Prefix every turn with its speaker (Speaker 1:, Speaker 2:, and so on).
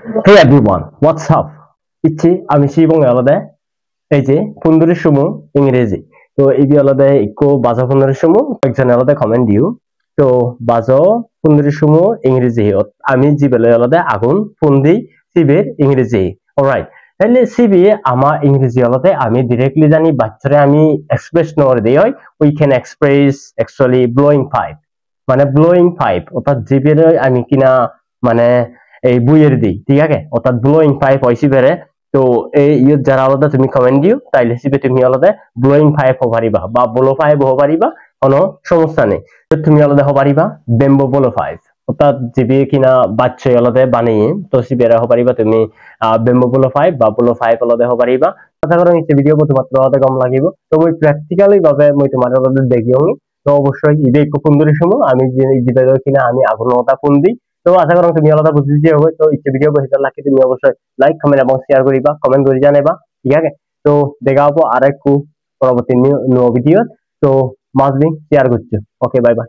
Speaker 1: Hey everyone, what's up? ইচ্ছি আমি শিবং আলাদা এই যে 15 সমু ইংরেজি তো এই আলাদা ইকো বাজা 15 সমু একজন আলাদা কমেন্ট দিও তো বাজা 15 সমু ইংরেজি আমি জিবেলে আলাদা আগুন ফন্দি সিবের ইংরেজি অলরাইট তাহলে সিবি আমার ইংরেজি আলাদা আমি ডাইরেক্টলি জানি বাচ্চারে আমি এক্সপ্রেস নর দেই হয় we can express actually blowing pipe মানে ব্লোয়িং পাইপ অর্থাৎ জিবেলে আমি কিনা মানে এই বইয়ের দিই ঠিক আছে অর্থাৎ ব্লোয়িং পাইপ হইছি বেরে তো এই ইয়ত যারা আলাদা তুমি কমেন্ট দিও তাইলে সিবে তুমি আলাদা ব্লোয়িং পাইপ হব পারিবা বা ব্লো পাইপ হব পারিবা কোনো সমস্যা নেই তুমি আলাদা হব পারিবা বেম্বো ব্লো পাইপ অর্থাৎ জিবি কিনা বাচ্চা আলাদা বানিয়ে তো সিবেরা হব পারিবা তুমি বেম্বো ব্লো পাইপ বা ব্লো পাইপ আলাদা হব পারিবা আশা করি এই ভিডিও তোমার আলাদা কম লাগিব তো মই প্র্যাকটিক্যালি ভাবে মই তোমার আলাদা দেখিও তো অবশ্যই ইবে একটু সুন্দরী সময় আমি যে জিবে কিনা আমি আগুনটা ফোন দিই তো আশা করি তুমি আলাদা বুঝিছে হবে তো ইচ্ছে ভিডিও বহিতে লাগি তুমি অবশ্যই লাইক কমেন্ট এবং শেয়ার করিবা কমেন্ট করে জানাইবা ঠিক আছে তো দেখা হবো আরেকটু পরবর্তী নিউ ভিডিও তো মাস্ট বি শেয়ার করছো ওকে বাই বাই